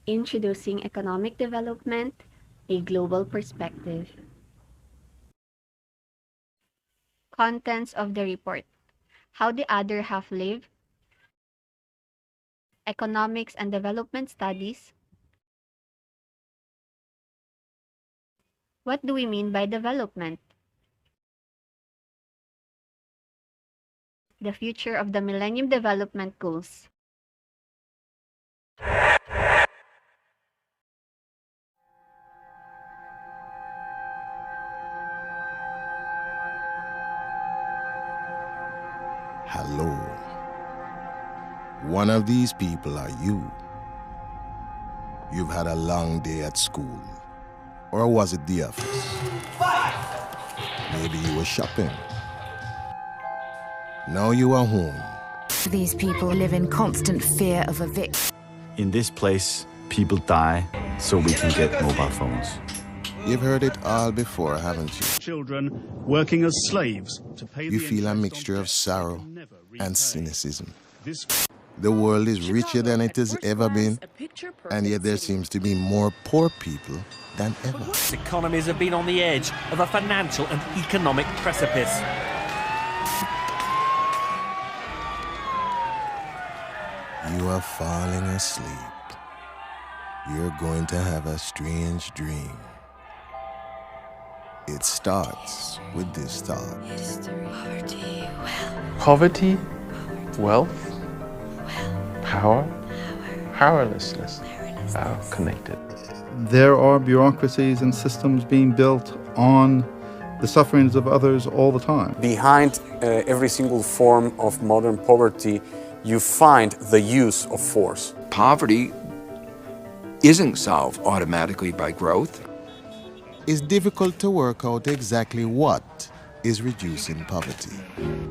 Introducing Economic Development, a Global Perspective. Contents of the report: How the Other Half Live, Economics and Development Studies. What do we mean by development? The future of the Millennium Development Goals. Hello. One of these people are you. You've had a long day at school. Or was it the office? Maybe you were shopping. Now you are home. These people live in constant fear of eviction. In this place, people die so we can get mobile phones. You've heard it all before, haven't you? Children working as slaves to pay You the feel a interest mixture on of debts sorrow they can never repay. and cynicism. This The world is richer than it has ever been, and yet there seems to be more poor people than ever. Economies have been on the edge of a financial and economic precipice. You are falling asleep. You're going to have a strange dream. It starts with this thought. Poverty, wealth, power, powerlessness are connected. There are bureaucracies and systems being built on the sufferings of others all the time. Behind every single form of modern poverty, you find the use of force. Poverty isn't solved automatically by growth. It's difficult to work out exactly what is reducing poverty.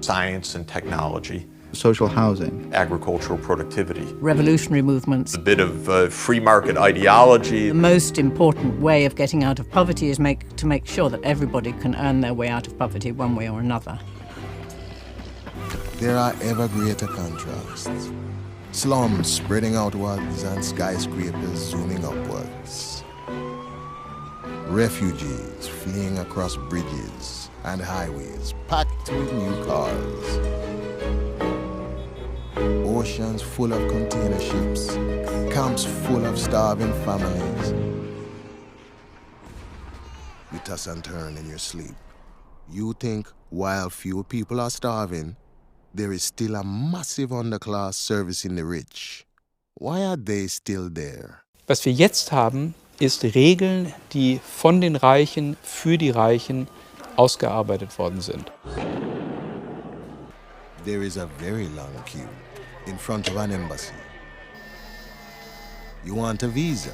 Science and technology, Social housing. agricultural productivity, revolutionary movements. a bit of free market ideology. The most important way of getting out of poverty is to make sure that everybody can earn their way out of poverty one way or another. There are ever greater contrasts. Slums spreading outwards and skyscrapers zooming upwards. Refugees fleeing across bridges and highways packed with new cars. Oceans full of container ships, camps full of starving families. You toss and turn in your sleep. You think while few people are starving, there is still a massive underclass servicing the rich. Why are they still there? Was wir jetzt haben, ist Regeln, die von den Reichen für die Reichen ausgearbeitet worden sind. There is a very long queue in front of an embassy. You want a visa.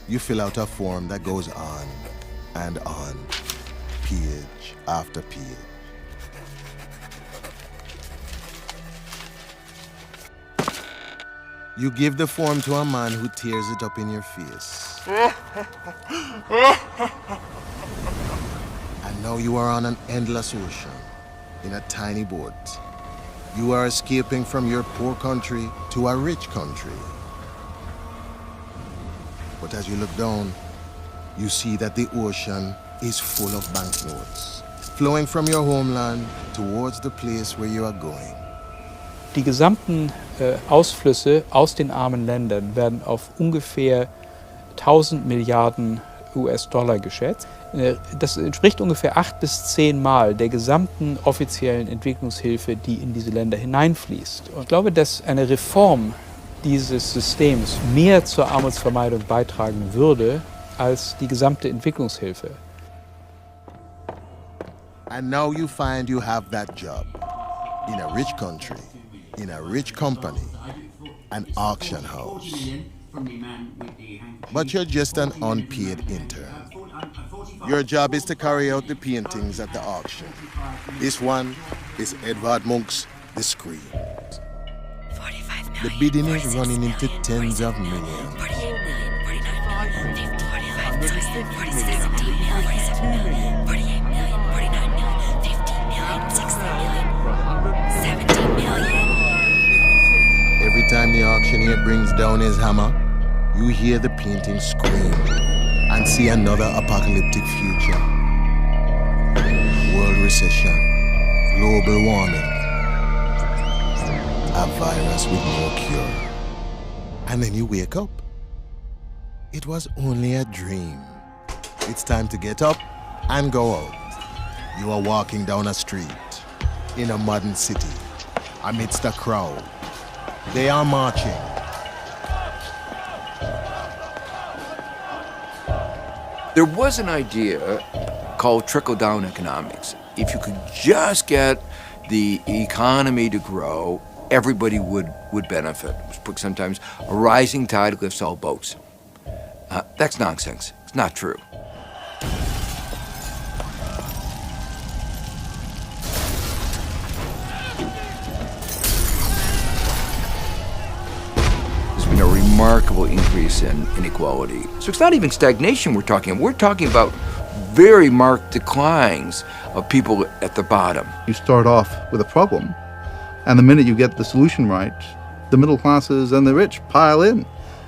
You fill out a form that goes on and on, page after page. You give the form to a man who tears it up in your face. And now you are on an endless ocean, in a tiny boat. You are escaping from your poor country to a rich country. But as you look down, you see that the ocean is full of banknotes, flowing from your homeland towards the place where you are going. Die gesamten Ausflüsse aus den armen Ländern werden auf ungefähr 1000 Milliarden US-Dollar geschätzt. Das entspricht ungefähr 8 bis 10 Mal der gesamten offiziellen Entwicklungshilfe, die in diese Länder hineinfließt. Und ich glaube, dass eine Reform dieses Systems mehr zur Armutsvermeidung beitragen würde als die gesamte Entwicklungshilfe. And now you find you have that job in a rich country, in a rich company, an auction house. But you're just an unpaid intern. Your job is to carry out the paintings at the auction. This one is Edvard Munch's The Scream. The bidding is running into tens of millions. 48 million, 49 million, 50, 45 million, 47 million, 48 million, 49 million, 50 million, 60 million, 70 million. Every time the auctioneer brings down his hammer, You hear the painting scream and see another apocalyptic future. World recession, global warming, a virus with no cure. And then you wake up. It was only a dream. It's time to get up and go out. You are walking down a street in a modern city amidst a crowd. They are marching. There was an idea called trickle-down economics. If you could just get the economy to grow, everybody would benefit. Sometimes a rising tide lifts all boats. That's nonsense. It's not true. There's been a remarkable increase in inequality. So it's not even stagnation we're talking about. We're talking about very marked declines of people at the bottom. You start off with a problem, and the minute you get the solution right, the middle classes and the rich pile in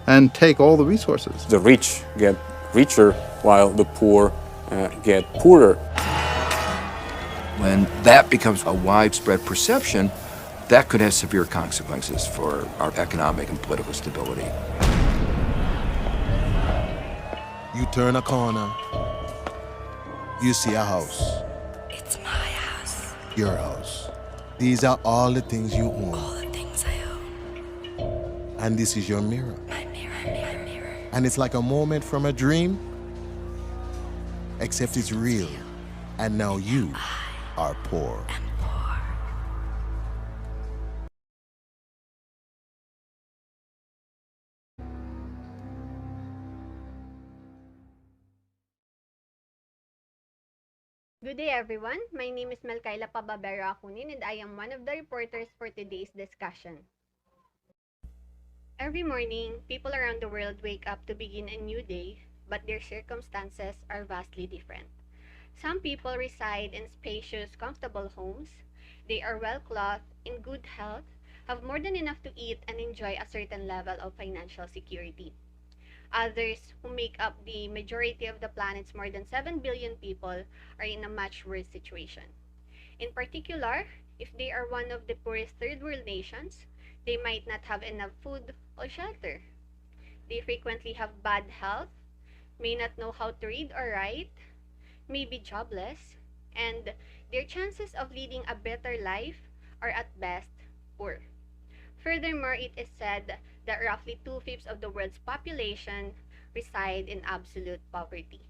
and take all the resources. The rich get richer while the poor get poorer. When that becomes a widespread perception, that could have severe consequences for our economic and political stability. You turn a corner. You see a house. It's my house. Your house. These are all the things you own. All the things I own. And this is your mirror. My mirror. And it's like a moment from a dream, except it's real. And now you are poor. Good day, everyone. My name is Melkaila Pababero Akunin, and I am one of the reporters for today's discussion. Every morning, people around the world wake up to begin a new day, but their circumstances are vastly different. Some people reside in spacious, comfortable homes. They are well-clothed, in good health, have more than enough to eat, and enjoy a certain level of financial security. Others, who make up the majority of the planet's more than 7 billion people, are in a much worse situation. In particular, if they are one of the poorest third world nations, they might not have enough food or shelter. They frequently have bad health, may not know how to read or write, may be jobless, and their chances of leading a better life are at best poor. Furthermore, it is said that roughly 2/5 of the world's population reside in absolute poverty.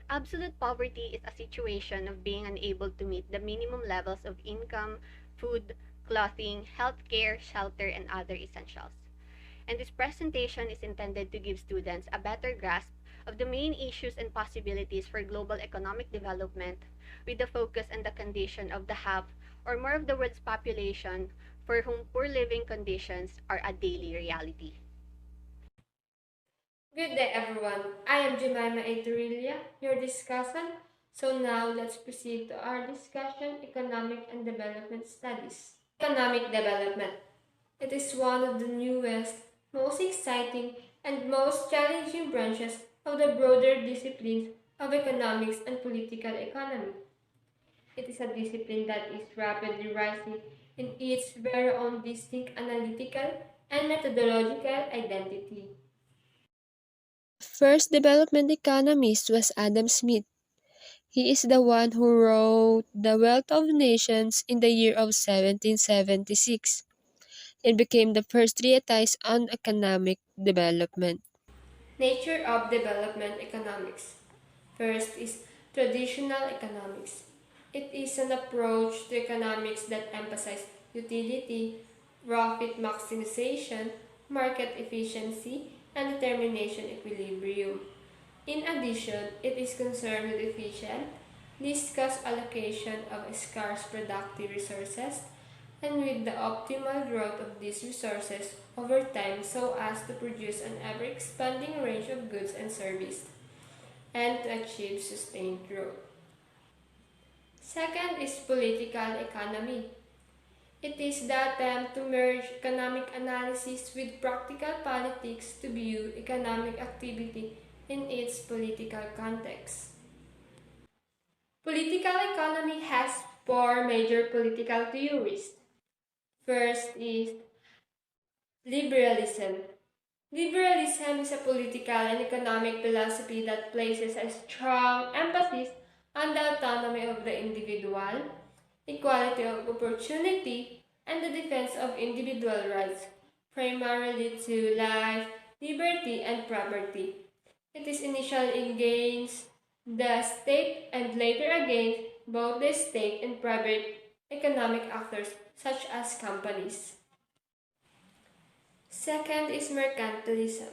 Absolute poverty is a situation of being unable to meet the minimum levels of income, food, clothing, healthcare, shelter, and other essentials. And this presentation is intended to give students a better grasp of the main issues and possibilities for global economic development, with the focus on the condition of the half or more of the world's population for whom poor living conditions are a daily reality. Good day, everyone. I am Jemima Etorilla, your discussant. So now let's proceed to our discussion, Economic and Development Studies. Economic development. It is one of the newest, most exciting, and most challenging branches of the broader disciplines of economics and political economy. It is a discipline that is rapidly rising in its very own distinct analytical and methodological identity. First development economist was Adam Smith. He is the one who wrote The Wealth of Nations in the year of 1776. It became the first treatise on economic development. Nature of development economics. First is traditional economics. It is an approach to economics that emphasizes utility, profit maximization, market efficiency, and determination equilibrium. In addition, it is concerned with efficient, discussed allocation of scarce productive resources and with the optimal growth of these resources over time so as to produce an ever-expanding range of goods and services and to achieve sustained growth. Second is political economy. It is the attempt to merge economic analysis with practical politics to view economic activity in its political context. Political economy has four major political theories. First is liberalism. Liberalism is a political and economic philosophy that places a strong emphasis on the autonomy of the individual, equality of opportunity, and the defense of individual rights, primarily to life, liberty, and property. It is initially against the state and later against both the state and private economic actors such as companies. Second is mercantilism.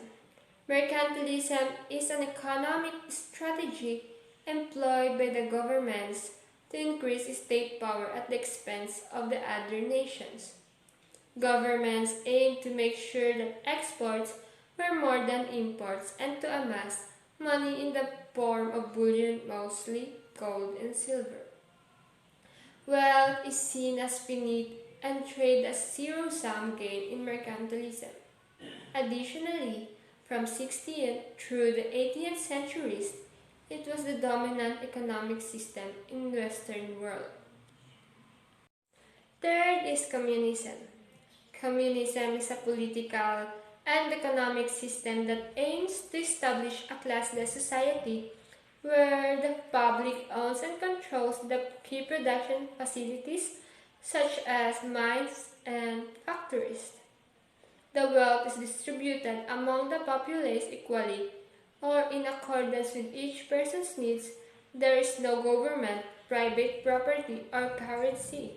Mercantilism is an economic strategy employed by the governments to increase state power at the expense of the other nations. Governments aim to make sure that exports were more than imports and to amass money in the form of bullion, mostly gold and silver. Wealth is seen as finite and trade as zero-sum game in mercantilism. Additionally, from 16th through the 18th centuries, it was the dominant economic system in the Western world. Third is communism. Communism is a political and economic system that aims to establish a classless society where the public owns and controls the key production facilities such as mines and factories. The wealth is distributed among the populace equally or in accordance with each person's needs. There is no government, private property, or currency.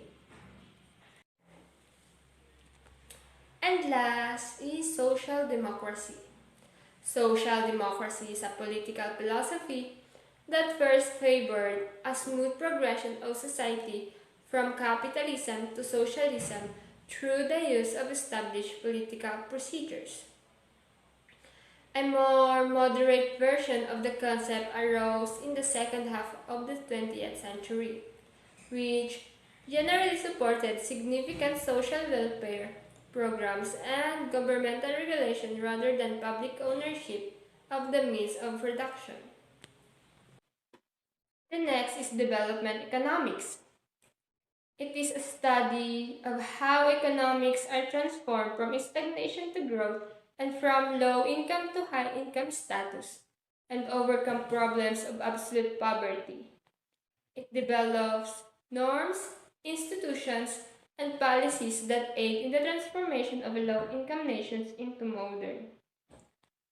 And last is social democracy. Social democracy is a political philosophy that first favored a smooth progression of society from capitalism to socialism through the use of established political procedures. A more moderate version of the concept arose in the second half of the 20th century, which generally supported significant social welfare programs and governmental regulation rather than public ownership of the means of production. The next is development economics. It is a study of how economics are transformed from stagnation to growth and from low income to high income status and overcome problems of absolute poverty. It develops norms, institutions, and policies that aid in the transformation of low-income nations into modern,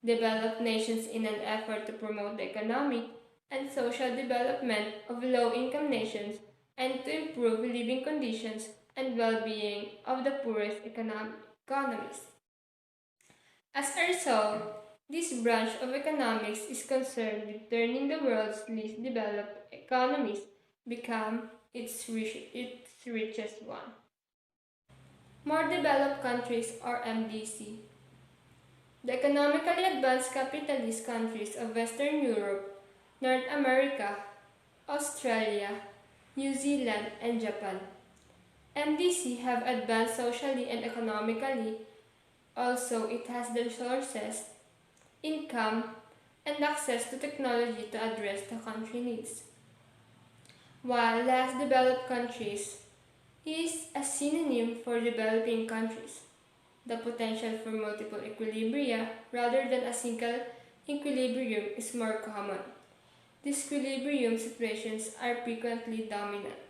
developed nations in an effort to promote the economic and social development of low-income nations and to improve living conditions and well-being of the poorest economies. As a result, this branch of economics is concerned with turning the world's least developed economies become its richest one. More developed countries or MDC. The economically advanced capitalist countries of Western Europe, North America, Australia, New Zealand, and Japan. MDC have advanced socially and economically. Also, it has the resources, income, and access to technology to address the country needs. While less developed countries is a synonym for developing countries. The potential for multiple equilibria rather than a single equilibrium is more common. Disequilibrium situations are frequently dominant.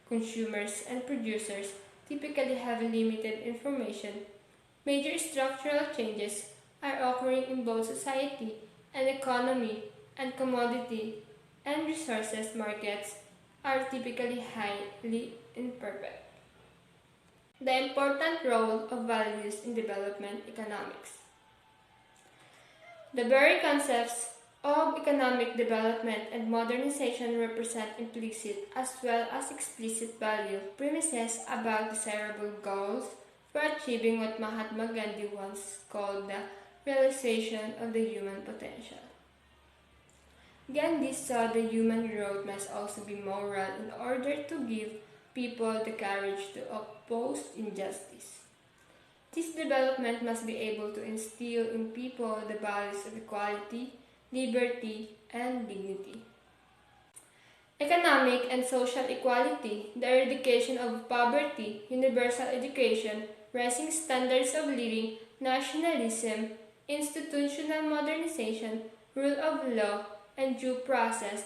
Consumers and producers typically have limited information. Major structural changes are occurring in both society and economy, and commodity and resources markets are typically highly imperfect. The important role of values in development economics. The very concepts of economic development and modernization represent implicit as well as explicit value premises about desirable goals for achieving what Mahatma Gandhi once called the realization of the human potential. Gandhi saw the human growth must also be moral in order to give people the courage to oppose injustice. This development must be able to instill in people the values of equality, liberty, and dignity. Economic and social equality, the eradication of poverty, universal education, rising standards of living, nationalism, institutional modernization, rule of law, and due process,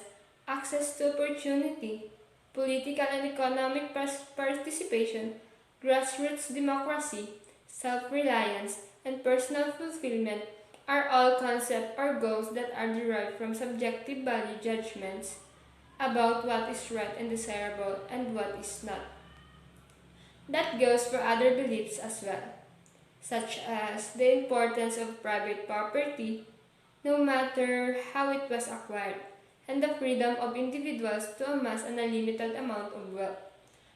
access to opportunity, political and economic participation, grassroots democracy, self-reliance, and personal fulfillment are all concepts or goals that are derived from subjective value judgments about what is right and desirable and what is not. That goes for other beliefs as well, such as the importance of private property, no matter how it was acquired, and the freedom of individuals to amass an unlimited amount of wealth,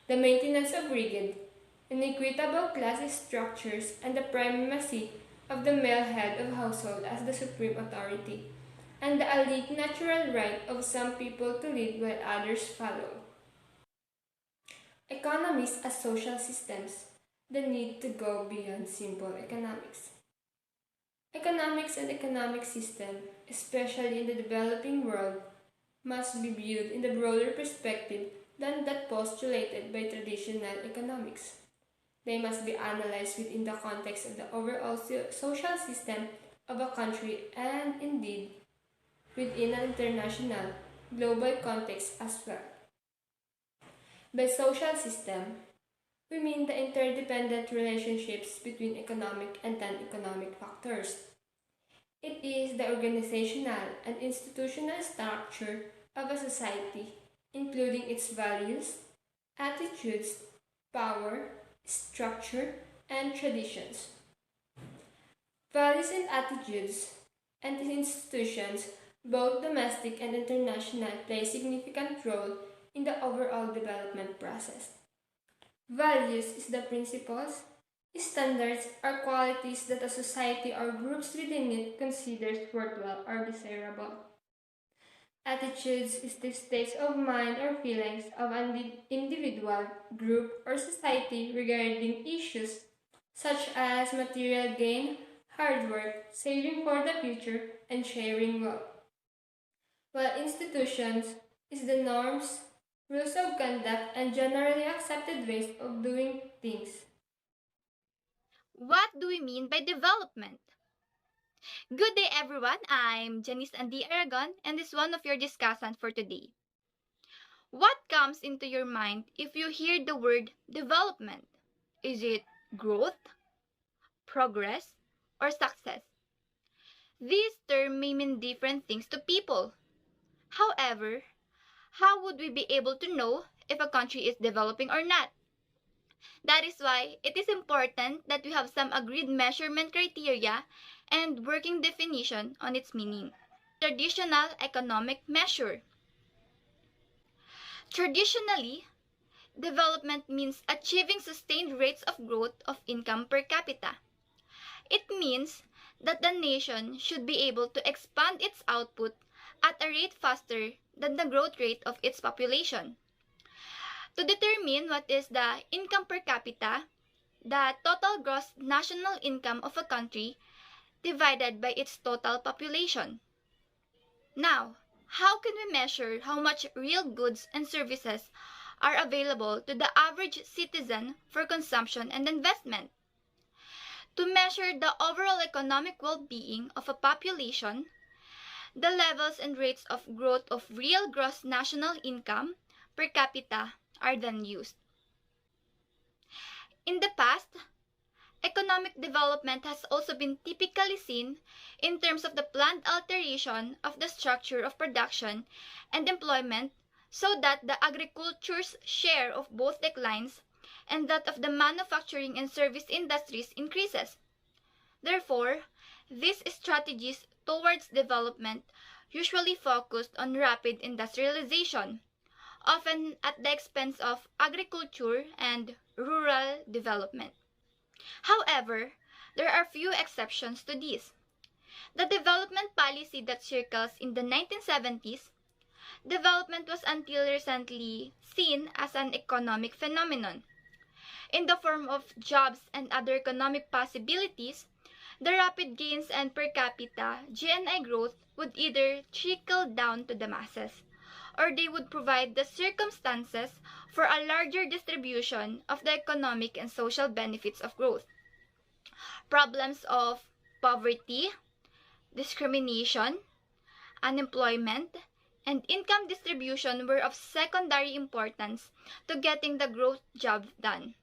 the maintenance of rigid, inequitable class structures, and the primacy of the male head of household as the supreme authority, and the alleged natural right of some people to lead while others follow. Economies as social systems, the need to go beyond simple economics. Economics and economic system, especially in the developing world, must be viewed in the broader perspective than that postulated by traditional economics. They must be analyzed within the context of the overall social system of a country and indeed within an international, global context as well. By social system, we mean the interdependent relationships between economic and non-economic factors. It is the organizational and institutional structure of a society, including its values, attitudes, power, structure, and traditions. Values and attitudes and institutions, both domestic and international, play a significant role in the overall development process. Values is the principles, standards, or qualities that a society or groups within it considers worthwhile or desirable. Attitudes is the states of mind or feelings of an individual, group, or society regarding issues such as material gain, hard work, saving for the future, and sharing wealth. While institutions is the norms, rules of conduct, and generally accepted ways of doing things. What do we mean by development? Good day everyone, I'm Janice Andy Aragon and this is one of your discussants for today. What comes into your mind if you hear the word development? Is it growth, progress, or success? This term may mean different things to people. However, how would we be able to know if a country is developing or not? That is why it is important that we have some agreed measurement criteria and working definition on its meaning. Traditional economic measure. Traditionally, development means achieving sustained rates of growth of income per capita. It means that the nation should be able to expand its output at a rate faster than the growth rate of its population. To determine what is the income per capita, the total gross national income of a country divided by its total population. Now, how can we measure how much real goods and services are available to the average citizen for consumption and investment? To measure the overall economic well-being of a population, the levels and rates of growth of real gross national income per capita are then used. In the past, economic development has also been typically seen in terms of the planned alteration of the structure of production and employment so that the agriculture's share of both declines and that of the manufacturing and service industries increases. Therefore, these strategies towards development usually focused on rapid industrialization, often at the expense of agriculture and rural development. However, there are few exceptions to this. The development policy that circles in the 1970s, development was until recently seen as an economic phenomenon. In the form of jobs and other economic possibilities, the rapid gains and per capita GNI growth would either trickle down to the masses, or they would provide the circumstances for a larger distribution of the economic and social benefits of growth. Problems of poverty, discrimination, unemployment, and income distribution were of secondary importance to getting the growth job done.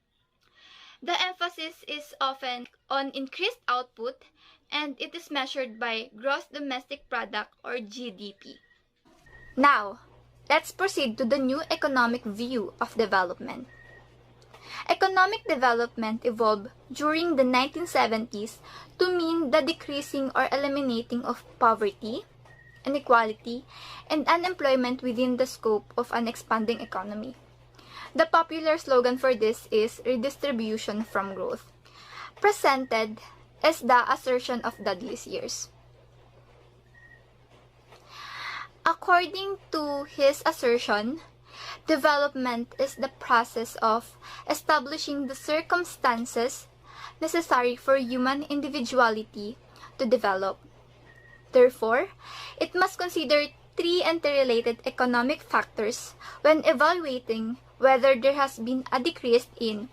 The emphasis is often on increased output, and it is measured by gross domestic product or GDP. Now, let's proceed to the new economic view of development. Economic development evolved during the 1970s to mean the decreasing or eliminating of poverty, inequality, and unemployment within the scope of an expanding economy. The popular slogan for this is redistribution from growth, presented as the assertion of Dudley's years. According to his assertion, development is the process of establishing the circumstances necessary for human individuality to develop. Therefore, it must consider three interrelated economic factors when evaluating whether there has been a decrease in,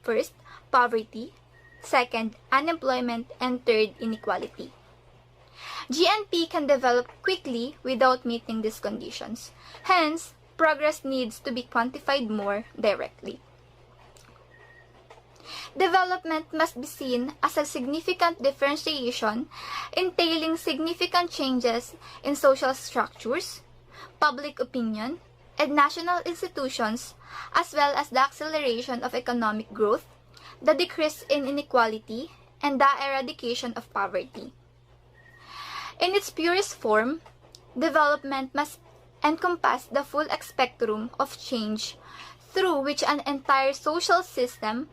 first, poverty, second, unemployment, and third, inequality. GNP can develop quickly without meeting these conditions. Hence, progress needs to be quantified more directly. Development must be seen as a significant differentiation entailing significant changes in social structures, public opinion, and national institutions, as well as the acceleration of economic growth, the decrease in inequality, and the eradication of poverty. In its purest form, development must encompass the full spectrum of change through which an entire social system,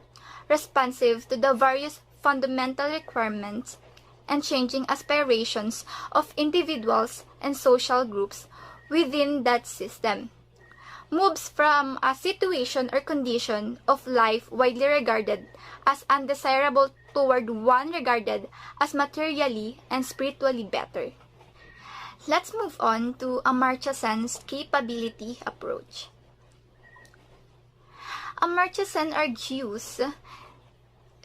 responsive to the various fundamental requirements and changing aspirations of individuals and social groups within that system, moves from a situation or condition of life widely regarded as undesirable toward one regarded as materially and spiritually better. Let's move on to Amartya Sen's capability approach. Amartya Sen argues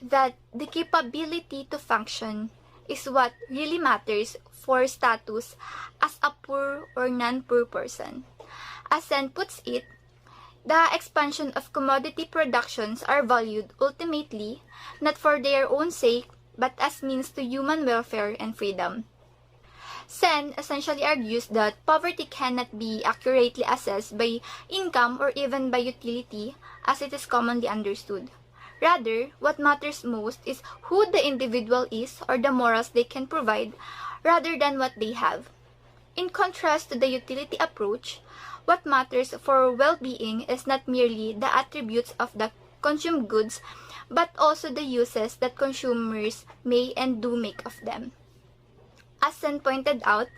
that the capability to function is what really matters for status as a poor or non-poor person. As Sen puts it, the expansion of commodity productions are valued ultimately not for their own sake but as means to human welfare and freedom. Sen essentially argues that poverty cannot be accurately assessed by income or even by utility as it is commonly understood. Rather, what matters most is who the individual is or the morals they can provide rather than what they have. In contrast to the utility approach, what matters for well-being is not merely the attributes of the consumed goods, but also the uses that consumers may and do make of them. As Sen pointed out,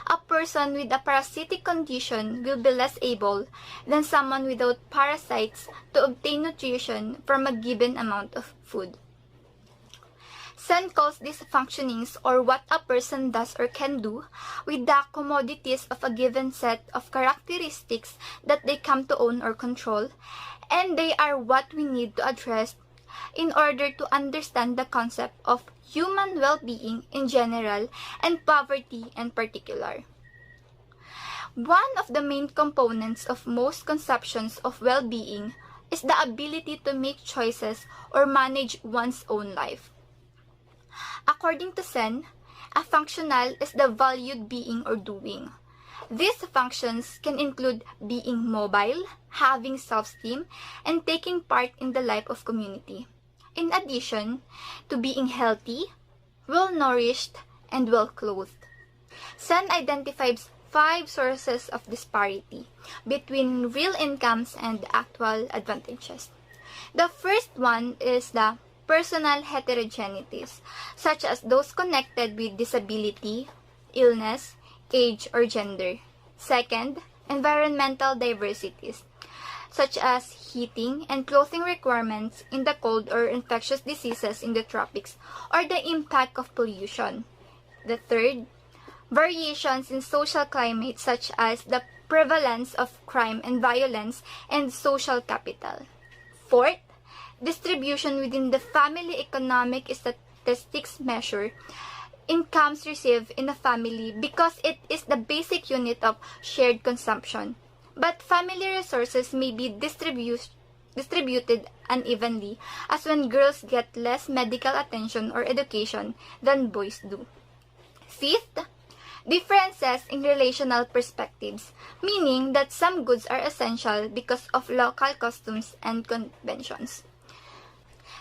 a person with a parasitic condition will be less able than someone without parasites to obtain nutrition from a given amount of food. Sen calls these functionings or what a person does or can do with the commodities of a given set of characteristics that they come to own or control, and they are what we need to address in order to understand the concept of human well-being in general and poverty in particular. One of the main components of most conceptions of well-being is the ability to make choices or manage one's own life. According to Sen, a functional is the valued being or doing. These functions can include being mobile, having self-esteem, and taking part in the life of community. In addition to being healthy, well-nourished, and well-clothed. Sen identifies 5 sources of disparity between real incomes and actual advantages. The first one is the personal heterogeneities, such as those connected with disability, illness, age, or gender. Second, environmental diversities, such as heating and clothing requirements in the cold or infectious diseases in the tropics, or the impact of pollution. The third, variations in social climate such as the prevalence of crime and violence and social capital. Fourth, distribution within the family economic statistics measure incomes received in a family because it is the basic unit of shared consumption. But family resources may be distributed unevenly, as when girls get less medical attention or education than boys do. Fifth, differences in relational perspectives, meaning that some goods are essential because of local customs and conventions.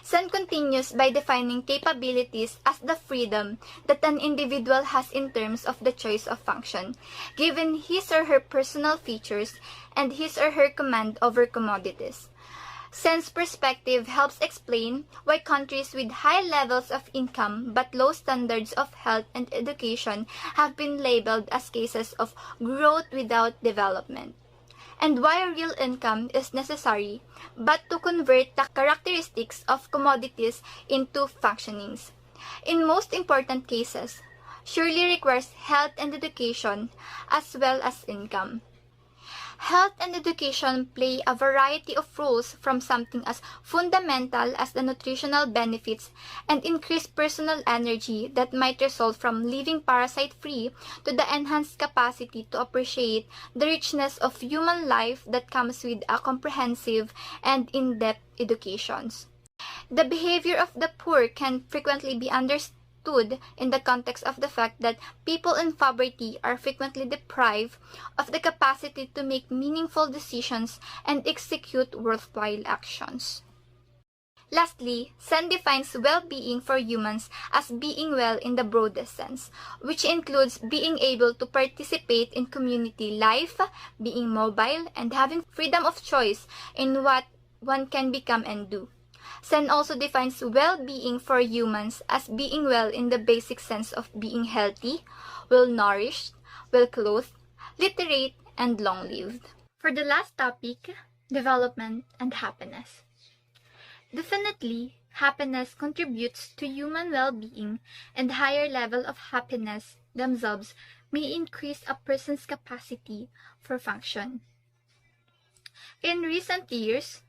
Sen continues by defining capabilities as the freedom that an individual has in terms of the choice of function, given his or her personal features and his or her command over commodities. Sen's perspective helps explain why countries with high levels of income but low standards of health and education have been labeled as cases of growth without development, and why real income is necessary but to convert the characteristics of commodities into functionings. In most important cases, surely requires health and education as well as income. Health and education play a variety of roles, from something as fundamental as the nutritional benefits and increased personal energy that might result from living parasite-free to the enhanced capacity to appreciate the richness of human life that comes with a comprehensive and in-depth education. The behavior of the poor can frequently be understood in the context of the fact that people in poverty are frequently deprived of the capacity to make meaningful decisions and execute worthwhile actions. Lastly, Sen defines well-being for humans as being well in the broadest sense, which includes being able to participate in community life, being mobile, and having freedom of choice in what one can become and do. Sen also defines well-being for humans as being well in the basic sense of being healthy, well-nourished, well-clothed, literate, and long-lived. For the last topic, development and happiness. Definitely, happiness contributes to human well-being, and higher level of happiness themselves may increase a person's capacity for function. In recent years,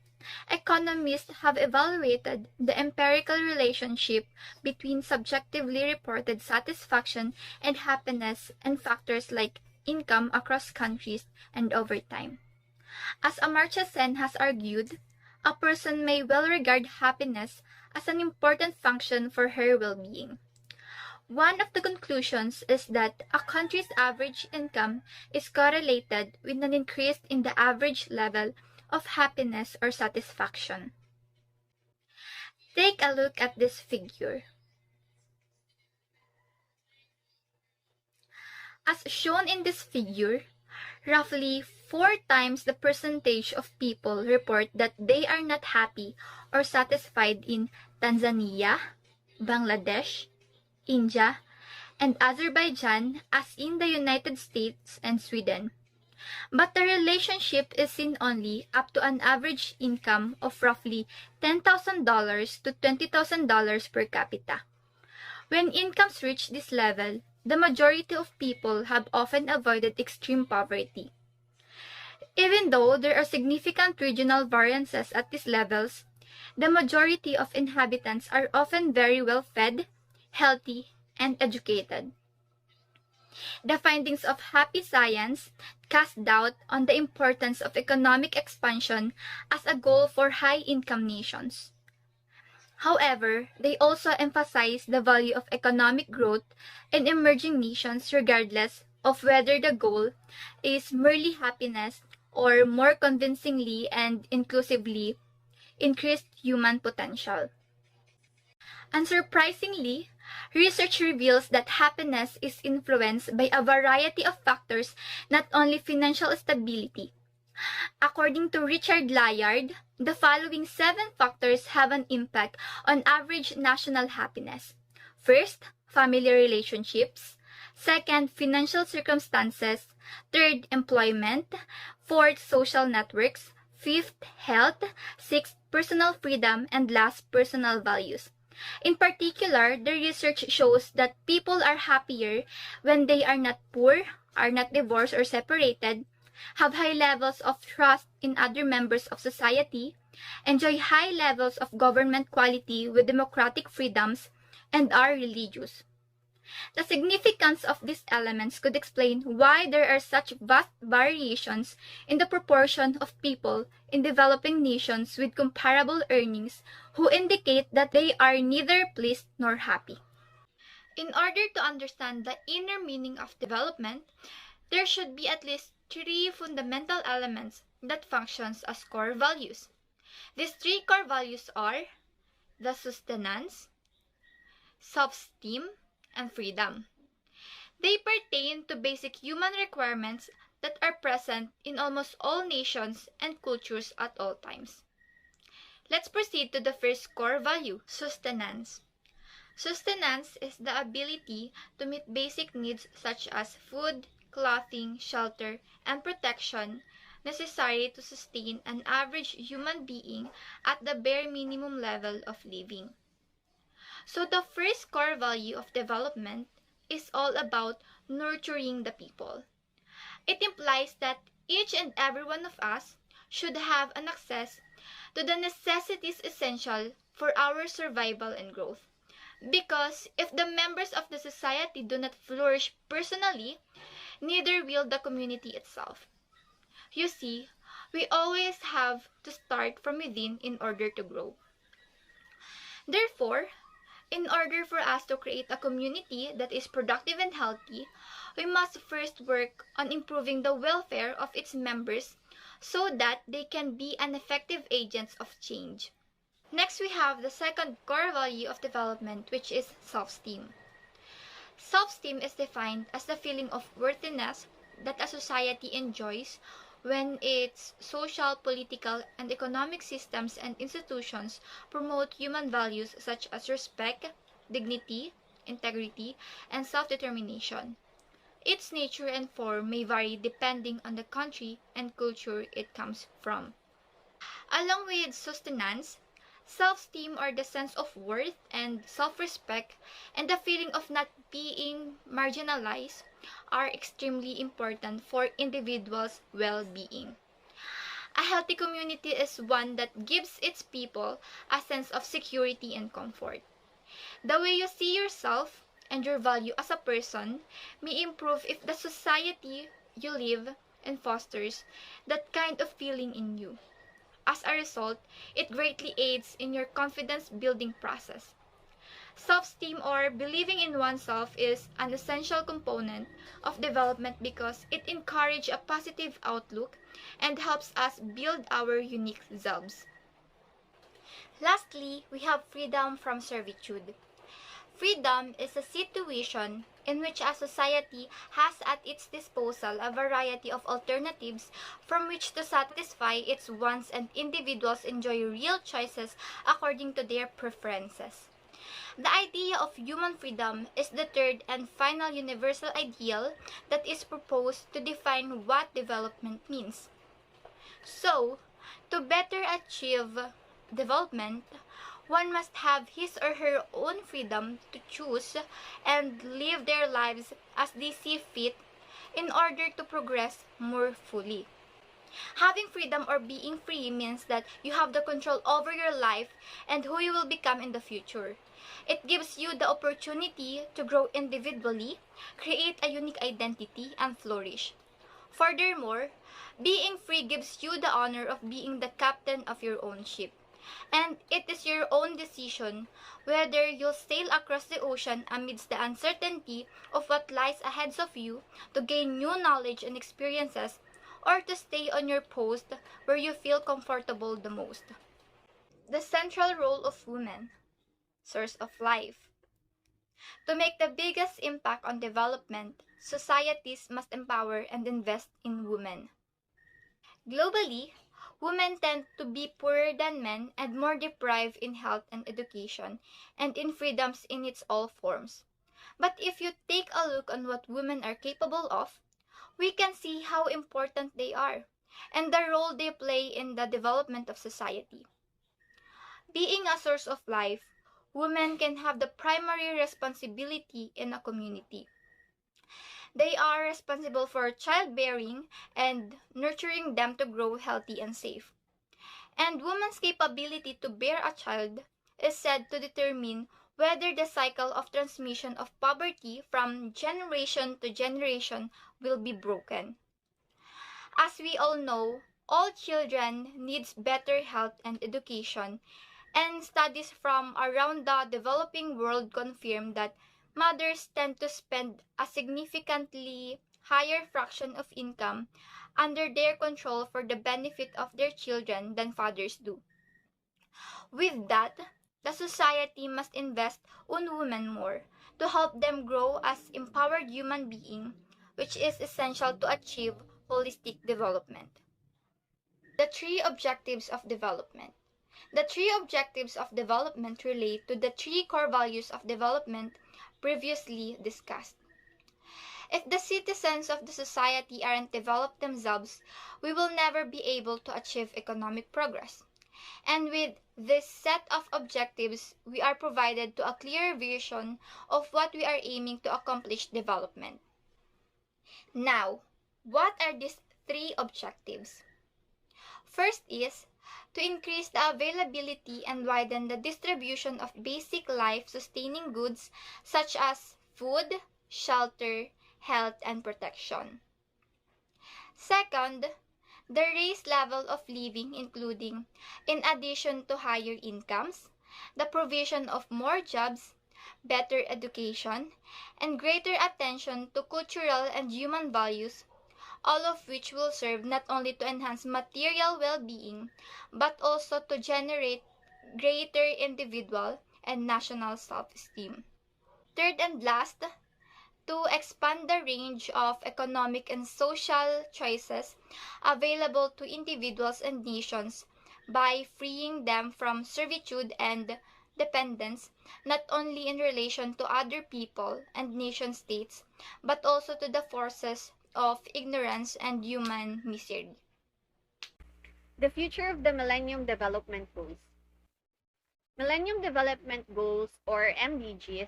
economists have evaluated the empirical relationship between subjectively reported satisfaction and happiness and factors like income across countries and over time. As Amartya Sen has argued, a person may well regard happiness as an important function for her well-being. One of the conclusions is that a country's average income is correlated with an increase in the average level of happiness or satisfaction. Take a look at this figure. As shown in this figure, roughly 4 times the percentage of people report that they are not happy or satisfied in Tanzania, Bangladesh, India, and Azerbaijan as in the United States and Sweden. But the relationship is seen only up to an average income of roughly $10,000 to $20,000 per capita. When incomes reach this level, the majority of people have often avoided extreme poverty. Even though there are significant regional variances at these levels, the majority of inhabitants are often very well fed, healthy, and educated. The findings of Happy Science cast doubt on the importance of economic expansion as a goal for high-income nations. However, they also emphasize the value of economic growth in emerging nations regardless of whether the goal is merely happiness or, more convincingly and inclusively, increased human potential. Unsurprisingly, research reveals that happiness is influenced by a variety of factors, not only financial stability. According to Richard Layard, the following 7 factors have an impact on average national happiness. First, family relationships. Second, financial circumstances. Third, employment. Fourth, social networks. Fifth, health. Sixth, personal freedom. And last, personal values. In particular, the research shows that people are happier when they are not poor, are not divorced or separated, have high levels of trust in other members of society, enjoy high levels of government quality with democratic freedoms, and are religious. The significance of these elements could explain why there are such vast variations in the proportion of people in developing nations with comparable earnings who indicate that they are neither pleased nor happy. In order to understand the inner meaning of development, there should be at least 3 fundamental elements that functions as core values. These 3 core values are the sustenance, self-esteem, and freedom. They pertain to basic human requirements that are present in almost all nations and cultures at all times. Let's proceed to the first core value, sustenance. Sustenance is the ability to meet basic needs such as food, clothing, shelter, and protection necessary to sustain an average human being at the bare minimum level of living. So the first core value of development is all about nurturing the people. It implies that each and every one of us should have an access to the necessities essential for our survival and growth. Because if the members of the society do not flourish personally, neither will the community itself. You see, we always have to start from within in order to grow. Therefore, in order for us to create a community that is productive and healthy, we must first work on improving the welfare of its members so that they can be an effective agents of change. Next, we have the second core value of development, which is self-esteem. Self-esteem is defined as the feeling of worthiness that a society enjoys when its social, political, and economic systems and institutions promote human values such as respect, dignity, integrity, and self-determination. Its nature and form may vary depending on the country and culture it comes from. Along with sustenance, self-esteem or the sense of worth and self-respect and the feeling of not being marginalized are extremely important for individuals' well-being. A healthy community is one that gives its people a sense of security and comfort. The way you see yourself and your value as a person may improve if the society you live in fosters that kind of feeling in you. As a result, it greatly aids in your confidence-building process. Self-esteem or believing in oneself is an essential component of development because it encourages a positive outlook and helps us build our unique selves. Lastly, we have freedom from servitude. Freedom is a situation in which a society has at its disposal a variety of alternatives from which to satisfy its wants, and individuals enjoy real choices according to their preferences. The idea of human freedom is the third and final universal ideal that is proposed to define what development means. So, to better achieve development, one must have his or her own freedom to choose and live their lives as they see fit in order to progress more fully. Having freedom or being free means that you have the control over your life and who you will become in the future. It gives you the opportunity to grow individually, create a unique identity, and flourish. Furthermore, being free gives you the honor of being the captain of your own ship. And it is your own decision whether you'll sail across the ocean amidst the uncertainty of what lies ahead of you to gain new knowledge and experiences, or to stay on your post where you feel comfortable the most. The central role of women, source of life. To make the biggest impact on development, societies must empower and invest in women. Globally, women tend to be poorer than men and more deprived in health and education and in freedoms in its all forms. But if you take a look on what women are capable of, we can see how important they are and the role they play in the development of society. Being a source of life, women can have the primary responsibility in a community. They are responsible for childbearing and nurturing them to grow healthy and safe. And women's capability to bear a child is said to determine whether the cycle of transmission of poverty from generation to generation will be broken. As we all know, all children needs better health and education, and studies from around the developing world confirm that mothers tend to spend a significantly higher fraction of income under their control for the benefit of their children than fathers do. With that, the society must invest on women more to help them grow as empowered human beings, which is essential to achieve holistic development. The three objectives of development. The three objectives of development relate to the three core values of development previously discussed. If the citizens of the society aren't developed themselves, we will never be able to achieve economic progress. And with this set of objectives, we are provided to a clear vision of what we are aiming to accomplish development. Now, what are these three objectives? First is to increase the availability and widen the distribution of basic life-sustaining goods such as food, shelter, health, and protection. Second, the raised level of living including, in addition to higher incomes, the provision of more jobs, better education, and greater attention to cultural and human values, all of which will serve not only to enhance material well-being, but also to generate greater individual and national self-esteem. Third and last, to expand the range of economic and social choices available to individuals and nations by freeing them from servitude and dependence, not only in relation to other people and nation states, but also to the forces of ignorance and human misery. The future of the Millennium Development Goals. Millennium Development Goals, or MDGs,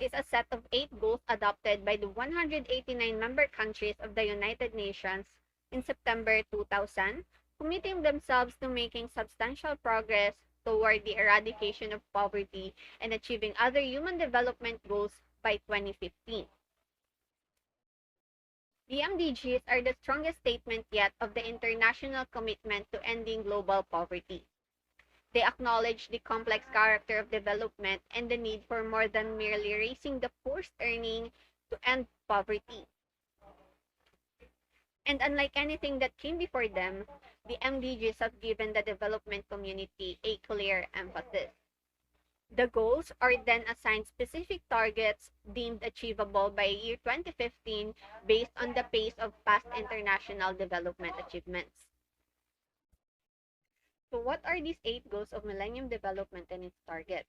is a set of 8 goals adopted by the 189 member countries of the United Nations in September 2000, committing themselves to making substantial progress toward the eradication of poverty and achieving other human development goals by 2015. The MDGs are the strongest statement yet of the international commitment to ending global poverty. They acknowledge the complex character of development and the need for more than merely raising the poor's earning to end poverty. And unlike anything that came before them, the MDGs have given the development community a clear emphasis. The goals are then assigned specific targets deemed achievable by year 2015 based on the pace of past international development achievements. So what are these 8 goals of Millennium Development and its target?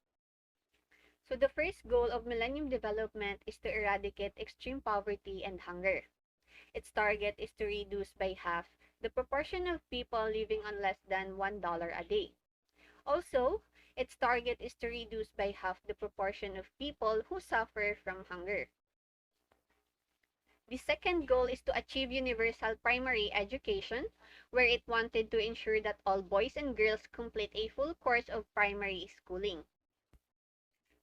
So the first goal of Millennium Development is to eradicate extreme poverty and hunger. Its target is to reduce by half the proportion of people living on less than $1 a day. Also, its target is to reduce by half the proportion of people who suffer from hunger. The second goal is to achieve universal primary education, where it wanted to ensure that all boys and girls complete a full course of primary schooling.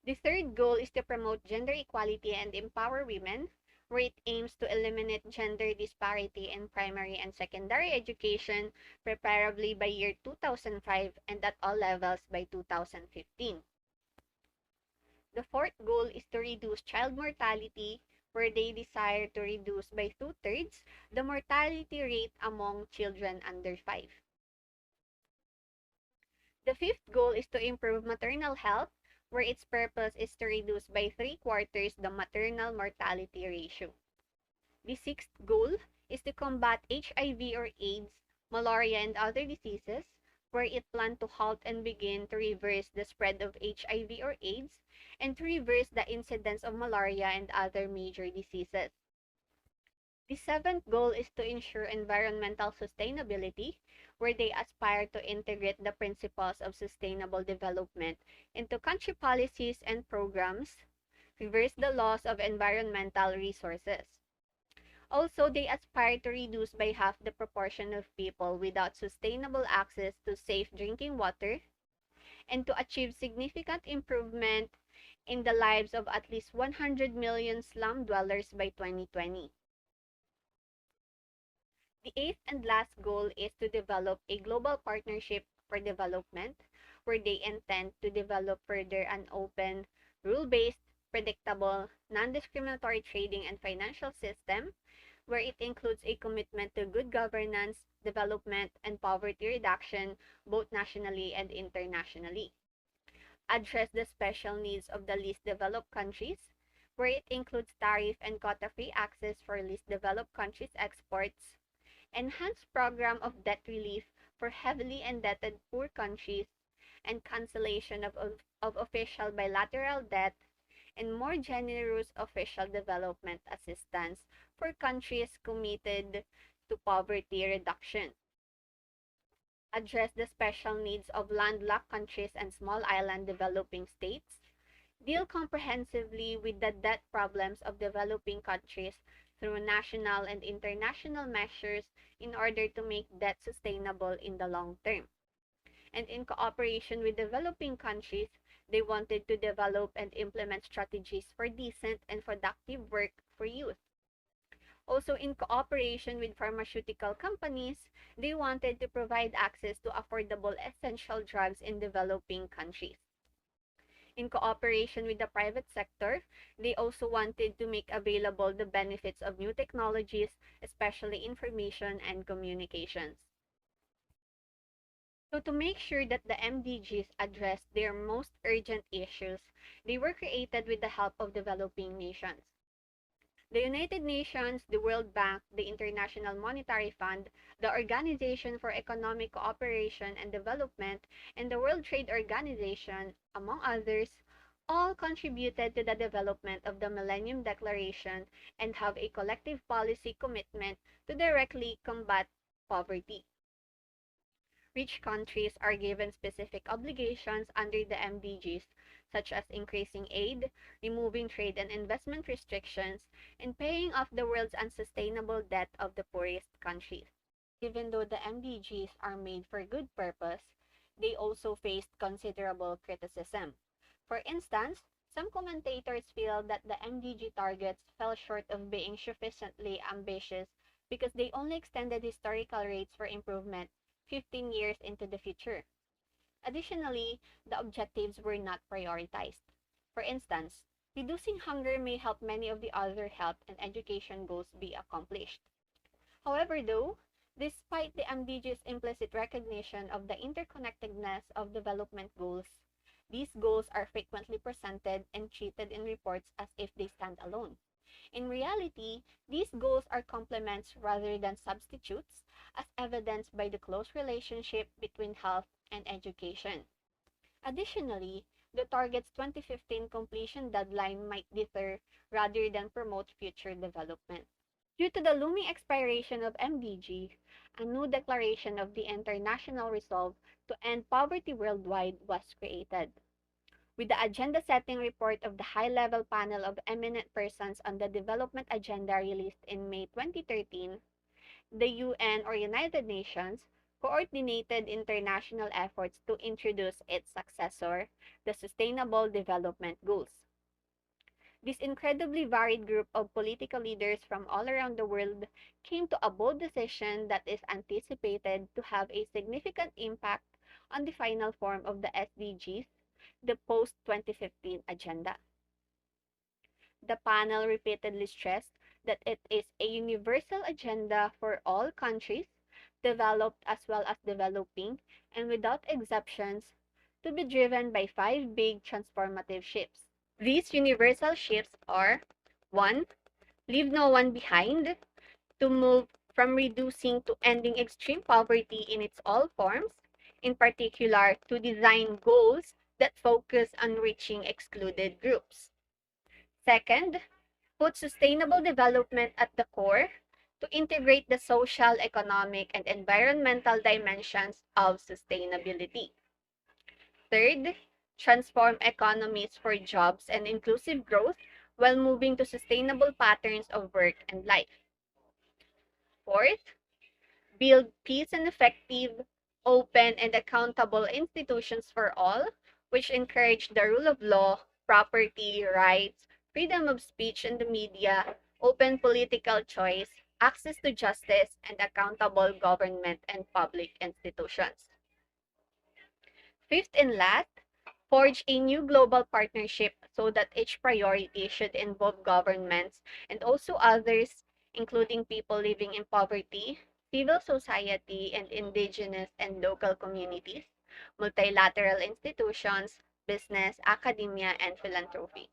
The third goal is to promote gender equality and empower women, where it aims to eliminate gender disparity in primary and secondary education, preferably by year 2005 and at all levels by 2015. The fourth goal is to reduce child mortality, where they desire to reduce by 2/3 the mortality rate among children under 5. The fifth goal is to improve maternal health, where its purpose is to reduce by 3/4 the maternal mortality ratio. The sixth goal is to combat HIV or AIDS, malaria, and other diseases, where it planned to halt and begin to reverse the spread of HIV or AIDS and to reverse the incidence of malaria and other major diseases. The seventh goal is to ensure environmental sustainability, where they aspire to integrate the principles of sustainable development into country policies and programs, reverse the loss of environmental resources. Also, they aspire to reduce by half the proportion of people without sustainable access to safe drinking water and to achieve significant improvement in the lives of at least 100 million slum dwellers by 2020. The eighth and last goal is to develop a global partnership for development, where they intend to develop further an open, rule-based, predictable, non-discriminatory trading and financial system, where it includes a commitment to good governance, development, and poverty reduction, both nationally and internationally. Address the special needs of the least developed countries, where it includes tariff and quota-free access for least developed countries' exports, enhanced program of debt relief for heavily indebted poor countries, and cancellation of official bilateral debt, and more generous official development assistance for countries committed to poverty reduction. Address the special needs of landlocked countries and small island developing states. Deal comprehensively with the debt problems of developing countries through national and international measures in order to make debt sustainable in the long term. And in cooperation with developing countries, they wanted to develop and implement strategies for decent and productive work for youth. Also, in cooperation with pharmaceutical companies, they wanted to provide access to affordable essential drugs in developing countries. In cooperation with the private sector, they also wanted to make available the benefits of new technologies, especially information and communications. So to make sure that the MDGs address their most urgent issues, they were created with the help of developing nations. The United Nations, the World Bank, the International Monetary Fund, the Organization for Economic Cooperation and Development, and the World Trade Organization, among others, all contributed to the development of the Millennium Declaration and have a collective policy commitment to directly combat poverty. Rich countries are given specific obligations under the MDGs, such as increasing aid, removing trade and investment restrictions, and paying off the world's unsustainable debt of the poorest countries. Even though the MDGs are made for good purpose, they also faced considerable criticism. For instance, some commentators feel that the MDG targets fell short of being sufficiently ambitious because they only extended historical rates for improvement 15 years into the future. Additionally, the objectives were not prioritized. For instance, reducing hunger may help many of the other health and education goals be accomplished. However, though, despite the MDG's implicit recognition of the interconnectedness of development goals, these goals are frequently presented and treated in reports as if they stand alone. In reality, these goals are complements rather than substitutes, as evidenced by the close relationship between health and education. Additionally, the target's 2015 completion deadline might deter rather than promote future development. Due to the looming expiration of MDG, a new declaration of the international resolve to end poverty worldwide was created. With the agenda-setting report of the high-level panel of eminent persons on the development agenda released in May 2013, the UN or United Nations coordinated international efforts to introduce its successor, the Sustainable Development Goals. This incredibly varied group of political leaders from all around the world came to a bold decision that is anticipated to have a significant impact on the final form of the SDGs, the post-2015 agenda. The panel repeatedly stressed that it is a universal agenda for all countries, developed as well as developing, and without exceptions, to be driven by 5 big transformative shifts. These universal shifts are 1. Leave no one behind, to move from reducing to ending extreme poverty in its all forms, in particular to design goals that focus on reaching excluded groups. Second, put sustainable development at the core to integrate the social, economic, and environmental dimensions of sustainability. Third, transform economies for jobs and inclusive growth while moving to sustainable patterns of work and life. Fourth, build peace and effective, open, and accountable institutions for all, which encourage the rule of law, property rights, freedom of speech in the media, open political choice, access to justice, and accountable government and public institutions. Fifth and last, forge a new global partnership so that each priority should involve governments and also others, including people living in poverty, civil society, and indigenous and local communities, multilateral institutions, business, academia, and philanthropy.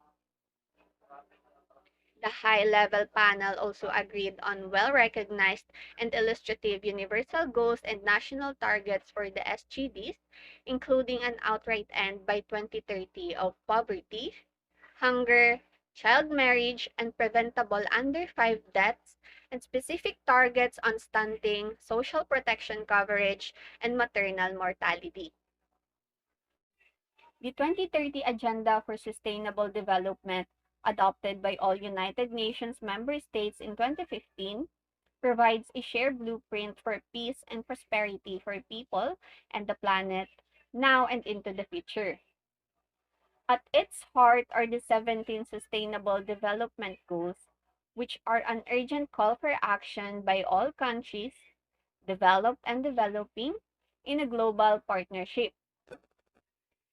The high-level panel also agreed on well-recognized and illustrative universal goals and national targets for the SGDs, including an outright end by 2030 of poverty, hunger, child marriage, and preventable under 5 deaths, and specific targets on stunting, social protection coverage, and maternal mortality. The 2030 Agenda for Sustainable Development, adopted by all United Nations member states in 2015, provides a shared blueprint for peace and prosperity for people and the planet now and into the future. At its heart are the 17 Sustainable Development Goals, which are an urgent call for action by all countries, developed and developing, in a global partnership.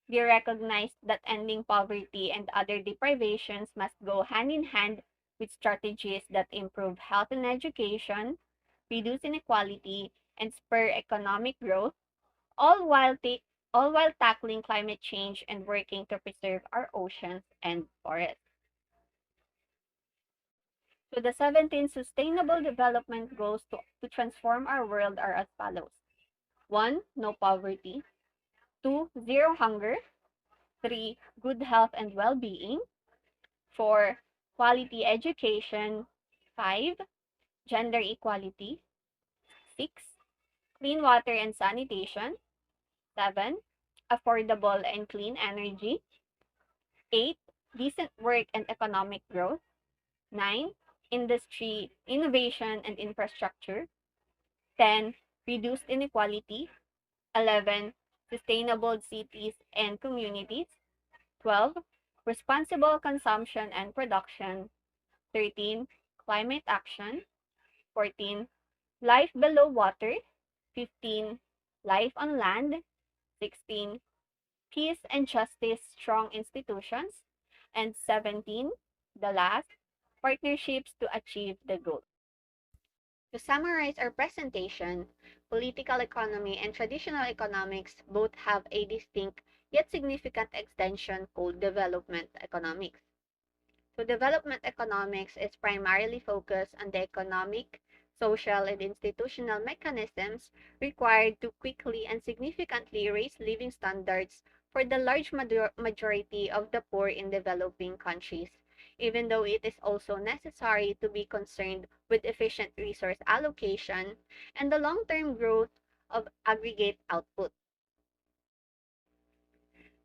They recognize that ending poverty and other deprivations must go hand in hand with strategies that improve health and education, reduce inequality, and spur economic growth, all while tackling climate change and working to preserve our oceans and forests. So the 17 Sustainable Development Goals to transform our world are as follows. 1. No poverty. 2. Zero hunger. 3. Good health and well-being. 4. Quality education. 5. Gender equality. 6. Clean water and sanitation. 7. Affordable and clean energy. 8. Decent work and economic growth. 9. Industry, innovation, and infrastructure. 10. Reduced inequality. 11. Sustainable cities and communities. 12. Responsible consumption and production. 13. Climate action. 14. Life below water. 15. Life on land. 16. Peace and justice, strong institutions. And 17. The last, partnerships to achieve the goal. To summarize our presentation, political economy and traditional economics both have a distinct yet significant extension called development economics. So development economics is primarily focused on the economic, social, and institutional mechanisms required to quickly and significantly raise living standards for the large majority of the poor in developing countries, even though it is also necessary to be concerned with efficient resource allocation and the long-term growth of aggregate output.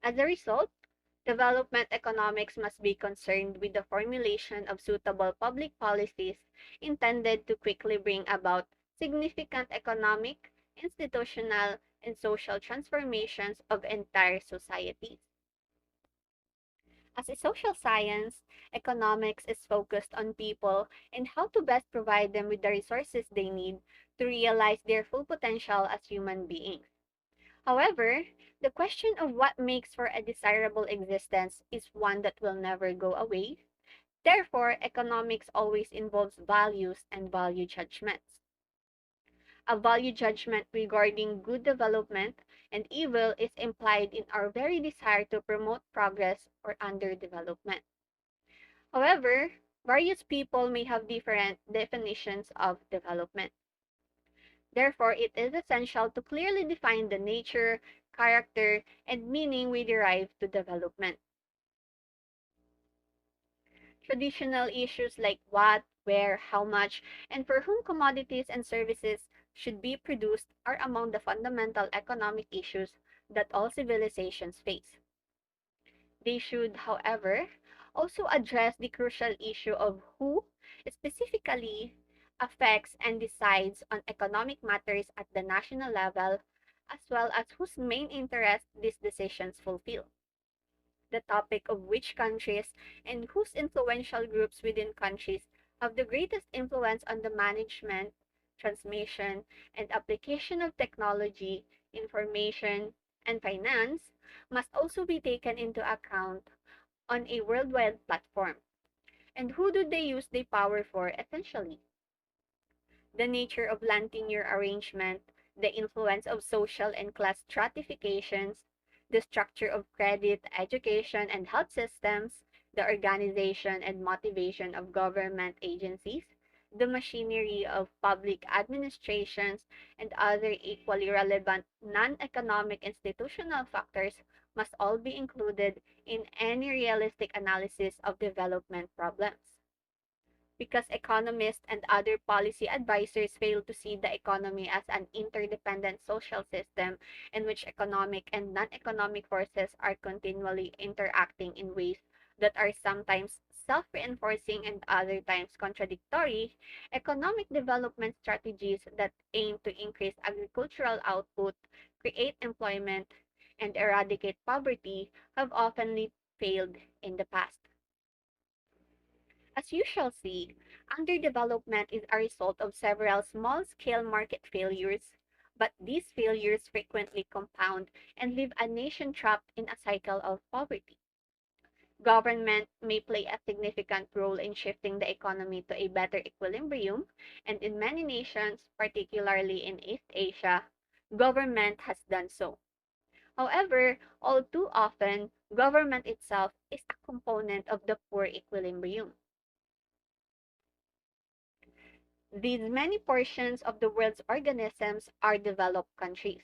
As a result, development economics must be concerned with the formulation of suitable public policies intended to quickly bring about significant economic, institutional, and social transformations of entire societies. As a social science, economics is focused on people and how to best provide them with the resources they need to realize their full potential as human beings. However, the question of what makes for a desirable existence is one that will never go away. Therefore, economics always involves values and value judgments. A value judgment regarding good development and evil is implied in our very desire to promote progress or underdevelopment. However, various people may have different definitions of development. Therefore, it is essential to clearly define the nature, character, and meaning we derive to development. Traditional issues like what, where, how much, and for whom commodities and services should be produced are among the fundamental economic issues that all civilizations face. They should, however, also address the crucial issue of who specifically affects and decides on economic matters at the national level, as well as whose main interest these decisions fulfill. The topic of which countries and whose influential groups within countries have the greatest influence on the management, transmission, and application of technology, information, and finance must also be taken into account on a worldwide platform. And who do they use the power for essentially? The nature of land tenure arrangement, the influence of social and class stratifications, the structure of credit, education, and health systems, the organization and motivation of government agencies, the machinery of public administrations, and other equally relevant non-economic institutional factors must all be included in any realistic analysis of development problems. Because economists and other policy advisors fail to see the economy as an interdependent social system in which economic and non-economic forces are continually interacting in ways that are sometimes self-reinforcing and other times contradictory, economic development strategies that aim to increase agricultural output, create employment, and eradicate poverty have often failed in the past. As you shall see, underdevelopment is a result of several small-scale market failures, but these failures frequently compound and leave a nation trapped in a cycle of poverty. Government may play a significant role in shifting the economy to a better equilibrium, and in many nations, particularly in East Asia, government has done so. However, all too often, government itself is a component of the poor equilibrium. These many portions of the world's organisms are developed countries.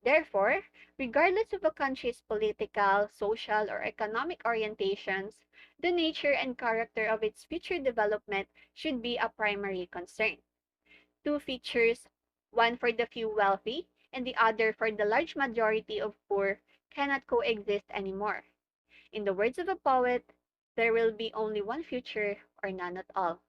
Therefore, regardless of a country's political, social, or economic orientations, the nature and character of its future development should be a primary concern. Two features, one for the few wealthy and the other for the large majority of poor, cannot coexist anymore. In the words of a poet, there will be only one future or none at all.